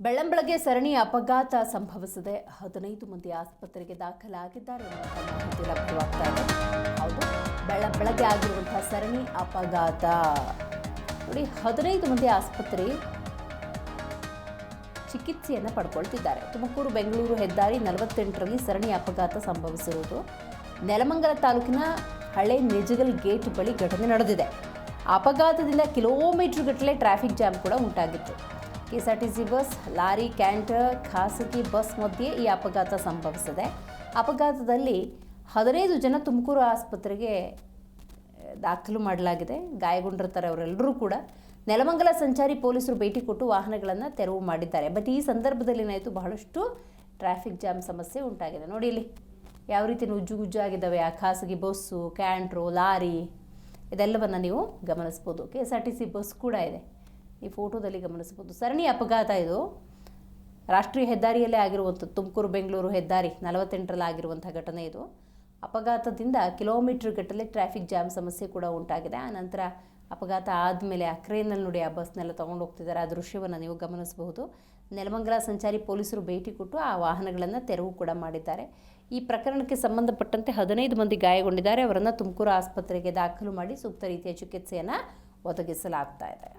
ಬೆಳ್ಳಂಬೆಳಗ್ಗೆ ಸರಣಿ ಅಪಘಾತ ಸಂಭವಿಸಿದೆ. 15 ಮಂದಿ ಆಸ್ಪತ್ರೆಗೆ ದಾಖಲಾಗಿದ್ದಾರೆ ಎನ್ನುವಂಥ ಮಾಹಿತಿ ಲಭ್ಯವಾಗ್ತಾ ಇದೆ. ಹೌದು, ಬೆಳ್ಳಂಬೆಳಗ್ಗೆ ಆಗಿರುವಂತಹ ಸರಣಿ ಅಪಘಾತ ನೋಡಿ. 15 ಮಂದಿ ಆಸ್ಪತ್ರೆ ಚಿಕಿತ್ಸೆಯನ್ನು ಪಡ್ಕೊಳ್ತಿದ್ದಾರೆ. ತುಮಕೂರು ಬೆಂಗಳೂರು ಹೆದ್ದಾರಿ 48ರಲ್ಲಿ ಸರಣಿ ಅಪಘಾತ ಸಂಭವಿಸಿರುವುದು. ನೆಲಮಂಗಲ ತಾಲೂಕಿನ ಹಳೆ ನಿಜಗಲ್ ಗೇಟ್ ಬಳಿ ಘಟನೆ ನಡೆದಿದೆ. ಅಪಘಾತದಿಂದ ಕಿಲೋಮೀಟರ್ ಗಟ್ಟಲೆ ಟ್ರಾಫಿಕ್ ಜಾಮ್ ಕೂಡ ಉಂಟಾಗಿತ್ತು. ಕೆಎಸ್ಆರ್ಟಿಸಿ ಬಸ್, ಲಾರಿ, ಕ್ಯಾಂಟರ್, ಖಾಸಗಿ ಬಸ್ ಮಧ್ಯೆ ಈ ಅಪಘಾತ ಸಂಭವಿಸಿದೆ. ಅಪಘಾತದಲ್ಲಿ 15 ಜನ ತುಮಕೂರು ಆಸ್ಪತ್ರೆಗೆ ದಾಖಲು ಮಾಡಲಾಗಿದೆ. ಗಾಯಗೊಂಡಿರ್ತಾರೆ ಅವರೆಲ್ಲರೂ ಕೂಡ. ನೆಲಮಂಗಲ ಸಂಚಾರಿ ಪೊಲೀಸರು ಭೇಟಿ ಕೊಟ್ಟು ವಾಹನಗಳನ್ನು ತೆರವು ಮಾಡಿದ್ದಾರೆ. ಬಟ್ ಈ ಸಂದರ್ಭದಲ್ಲಿ ಏನಾಯಿತು, ಬಹಳಷ್ಟು ಟ್ರಾಫಿಕ್ ಜಾಮ್ ಸಮಸ್ಯೆ ಉಂಟಾಗಿದೆ. ನೋಡಿ ಇಲ್ಲಿ ಯಾವ ರೀತಿ ನುಜ್ಜುಗುಜ್ಜಾಗಿದ್ದಾವೆ ಆ ಖಾಸಗಿ ಬಸ್ಸು, ಕ್ಯಾಂಟ್ರು, ಲಾರಿ, ಇದೆಲ್ಲವನ್ನು ನೀವು ಗಮನಿಸ್ಬೋದು. ಕೆಎಸ್ಆರ್ಟಿಸಿ ಬಸ್ ಕೂಡ ಇದೆ, ಈ ಫೋಟೋದಲ್ಲಿ ಗಮನಿಸ್ಬೋದು. ಸರಣಿ ಅಪಘಾತ ಇದು. ರಾಷ್ಟ್ರೀಯ ಹೆದ್ದಾರಿಯಲ್ಲೇ ಆಗಿರುವಂಥದ್ದು. ತುಮಕೂರು ಬೆಂಗಳೂರು ಹೆದ್ದಾರಿ 48ರಲ್ಲಿ ಆಗಿರುವಂಥ ಘಟನೆ ಇದು. ಅಪಘಾತದಿಂದ ಕಿಲೋಮೀಟರ್ ಗಟ್ಟಲೆ ಟ್ರಾಫಿಕ್ ಜಾಮ್ ಸಮಸ್ಯೆ ಕೂಡ ಉಂಟಾಗಿದೆ. ಆನಂತರ ಅಪಘಾತ ಆದಮೇಲೆ ಆ ಕ್ರೇನಲ್ಲಿ ನೋಡಿ ಆ ಬಸ್ನೆಲ್ಲ ತೊಗೊಂಡು ಹೋಗ್ತಿದ್ದಾರೆ. ಆ ದೃಶ್ಯವನ್ನು ನೀವು ಗಮನಿಸಬಹುದು. ನೆಲಮಂಗಲ ಸಂಚಾರಿ ಪೊಲೀಸರು ಭೇಟಿ ಕೊಟ್ಟು ಆ ವಾಹನಗಳನ್ನು ತೆರವು ಕೂಡ ಮಾಡಿದ್ದಾರೆ. ಈ ಪ್ರಕರಣಕ್ಕೆ ಸಂಬಂಧಪಟ್ಟಂತೆ 15 ಮಂದಿ ಗಾಯಗೊಂಡಿದ್ದಾರೆ. ಅವರನ್ನು ತುಮಕೂರು ಆಸ್ಪತ್ರೆಗೆ ದಾಖಲು ಮಾಡಿ ಸೂಕ್ತ ರೀತಿಯ ಚಿಕಿತ್ಸೆಯನ್ನು ಒದಗಿಸಲಾಗ್ತಾ ಇದೆ.